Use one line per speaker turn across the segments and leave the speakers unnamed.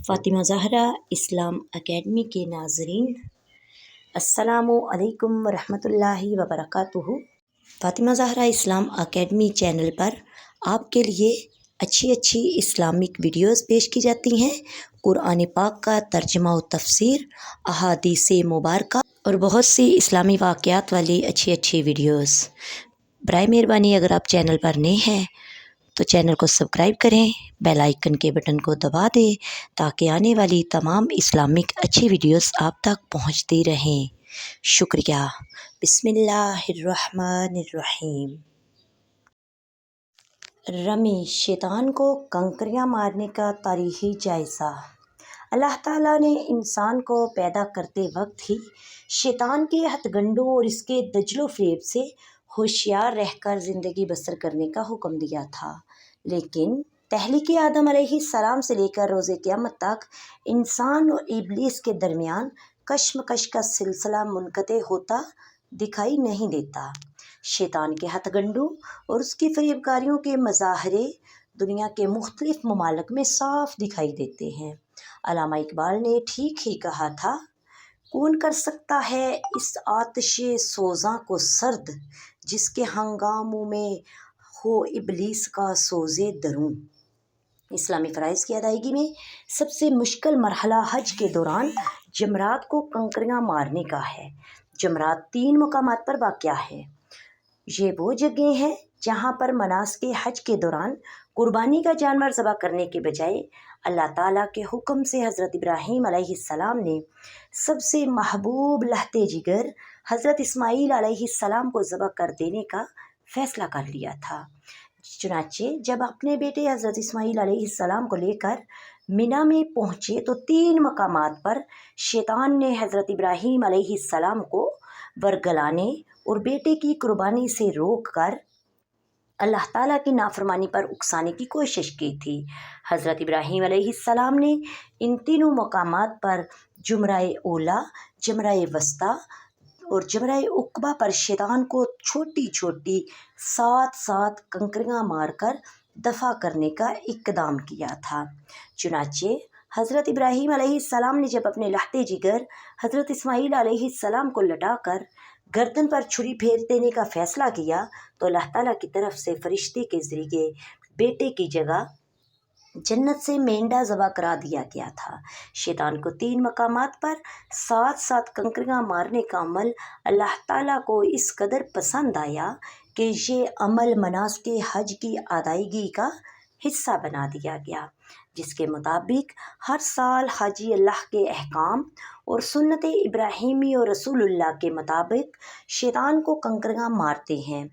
فاطمہ زہرا اسلام academy کے ناظرین، السلام علیکم ورحمۃ اللہ وبرکاتہ۔ فاطمہ زہرا اسلام اکیڈمی چینل پر آپ کے لیے اچھی اسلامک ویڈیوز پیش کی جاتی ہیں، قرآن پاک کا ترجمہ و تفسیر، احادیث مبارکہ اور بہت سی اسلامی واقعات والی اچھی ویڈیوز۔ برائے مہربانی اگر آپ چینل پر نئے ہیں تو چینل کو سبسکرائب کریں، بیل آئیکن کے بٹن کو دبا دیں تاکہ آنے والی تمام اسلامک اچھی ویڈیوز آپ تک پہنچتی رہیں۔ شکریہ۔ بسم اللہ الرحمن الرحیم۔ رمی شیطان کو کنکریاں مارنے کا تاریخی جائزہ۔ اللہ تعالیٰ نے انسان کو پیدا کرتے وقت ہی شیطان کے ہتھ گنڈوں اور اس کے دجل و فریب سے ہوشیار رہ کر زندگی بسر کرنے کا حکم دیا تھا، لیکن تخلیق آدم علیہ السلام سے لے کر روز قیامت تک انسان اور ابلیس کے درمیان کشمکش کا سلسلہ منقطع ہوتا دکھائی نہیں دیتا۔ شیطان کے ہتھ گنڈوں اور اس کی فریب کاریوں کے مظاہرے دنیا کے مختلف ممالک میں صاف دکھائی دیتے ہیں۔ علامہ اقبال نے ٹھیک ہی کہا تھا، کون کر سکتا ہے اس آتش سوزاں کو سرد، جس کے ہنگاموں میں ہو ابلیس کا سوز دروں۔ اسلامی فرائض کی ادائیگی میں سب سے مشکل مرحلہ حج کے دوران جمرات کو کنکریاں مارنے کا ہے۔ جمرات 3 مقامات پر واقع ہے۔ یہ وہ جگہیں ہیں جہاں پر مناسک حج کے دوران قربانی کا جانور ذبح کرنے کے بجائے اللہ تعالیٰ کے حکم سے حضرت ابراہیم علیہ السلام نے سب سے محبوب لہتے جگر حضرت اسماعیل علیہ السلام کو ذبح کر دینے کا فیصلہ کر لیا تھا۔ چنانچہ جب اپنے بیٹے حضرت اسماعیل علیہ السلام کو لے کر مینا میں پہنچے تو 3 مقامات پر شیطان نے حضرت ابراہیم علیہ السلام کو ورگلانے اور بیٹے کی قربانی سے روک کر اللہ تعالیٰ کی نافرمانی پر اکسانے کی کوشش کی تھی۔ حضرت ابراہیم علیہ السلام نے ان تینوں مقامات پر جمرہ اولیٰ، جمرہ وسطیٰ اور جمرہ عقبہ پر شیطان کو چھوٹی 7 کنکریاں مار کر دفع کرنے کا اقدام کیا تھا۔ چنانچہ حضرت ابراہیم علیہ السلام نے جب اپنے لہتے جگر حضرت اسماعیل علیہ السلام کو لٹا کر گردن پر چھری پھیر دینے کا فیصلہ کیا تو اللہ تعالیٰ کی طرف سے فرشتے کے ذریعے بیٹے کی جگہ جنت سے مینڈا ذبح کرا دیا گیا تھا۔ شیطان کو 3 مقامات پر 7 کنکریاں مارنے کا عمل اللہ تعالیٰ کو اس قدر پسند آیا کہ یہ عمل مناسک حج کی ادائیگی کا حصہ بنا دیا گیا، جس کے مطابق ہر سال حاجی اللہ کے احکام اور سنت ابراہیمی اور رسول اللہ کے مطابق شیطان کو کنکریاں مارتے ہیں۔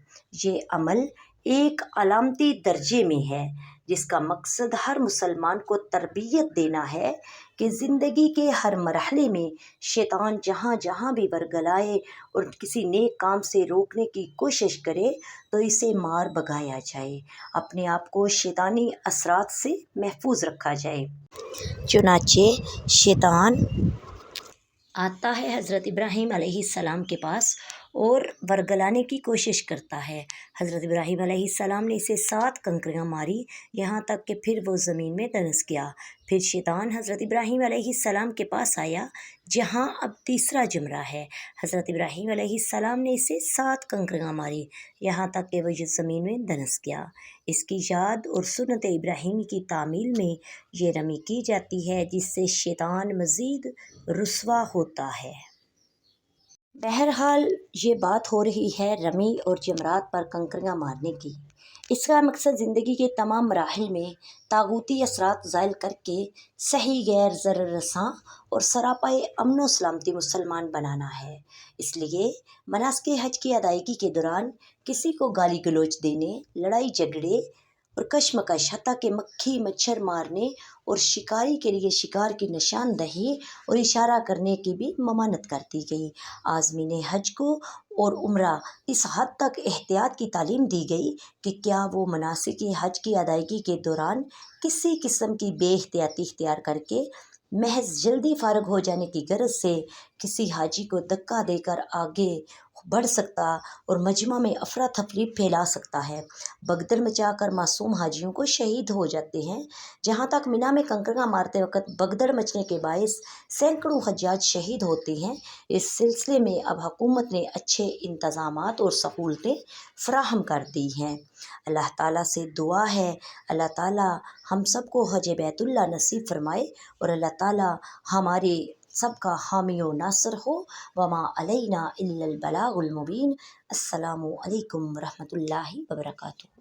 یہ عمل ایک علامتی درجے میں ہے جس کا مقصد ہر مسلمان کو تربیت دینا ہے کہ زندگی کے ہر مرحلے میں شیطان جہاں بھی ورگلائے اور کسی نیک کام سے روکنے کی کوشش کرے تو اسے مار بھگایا جائے، اپنے آپ کو شیطانی اثرات سے محفوظ رکھا جائے۔ چنانچہ شیطان آتا ہے حضرت ابراہیم علیہ السلام کے پاس اور ورگلانے کی کوشش کرتا ہے۔ حضرت ابراہیم علیہ السلام نے اسے 7 کنکریاں ماری، یہاں تک کہ پھر وہ زمین میں دنس گیا۔ پھر شیطان حضرت ابراہیم علیہ السلام کے پاس آیا جہاں اب تیسرا جمرہ ہے۔ حضرت ابراہیم علیہ السلام نے اسے 7 کنکریاں ماری، یہاں تک کہ وہ زمین میں دنس گیا۔ اس کی یاد اور سنت ابراہیمی کی تعمیل میں یہ رمی کی جاتی ہے جس سے شیطان مزید رسوا ہوتا ہے۔ بہرحال یہ بات ہو رہی ہے رمی اور جمرات پر کنکریاں مارنے کی۔ اس کا مقصد زندگی کے تمام مراحل میں طاغوتی اثرات زائل کر کے صحیح غیر ضرر رساں اور سراپا امن و سلامتی مسلمان بنانا ہے۔ اس لیے مناسک حج کی ادائیگی کے دوران کسی کو گالی گلوچ دینے، لڑائی جھگڑے اور کشمکش، حتیٰ کہ مکھی مچھر مارنے اور شکاری کے لیے شکار کی نشاندہی اور اشارہ کرنے کی بھی ممانعت کر دی گئی۔ عازمین حج کو اور عمرہ اس حد تک احتیاط کی تعلیم دی گئی کہ کیا وہ مناسک حج کی ادائیگی کے دوران کسی قسم کی بے احتیاطی اختیار کر کے محض جلدی فارغ ہو جانے کی غرض سے کسی حاجی کو دھکا دے کر آگے بڑھ سکتا اور مجمع میں افراتفری پھیلا سکتا ہے۔ بگدڑ مچا کر معصوم حاجیوں کو شہید ہو جاتے ہیں۔ جہاں تک مینا میں کنکریاں مارتے وقت بگدڑ مچنے کے باعث سینکڑوں حجاج شہید ہوتے ہیں۔ اس سلسلے میں اب حکومت نے اچھے انتظامات اور سہولتیں فراہم کر دی ہیں۔ اللہ تعالیٰ سے دعا ہے اللہ تعالیٰ ہم سب کو حج بیت اللہ نصیب فرمائے اور اللہ تعالیٰ ہمارے سب کا حامی و ناصر ہو۔ وما علینا الا البلاغ المبین۔ السلام علیکم ورحمۃ اللہ وبرکاتہ۔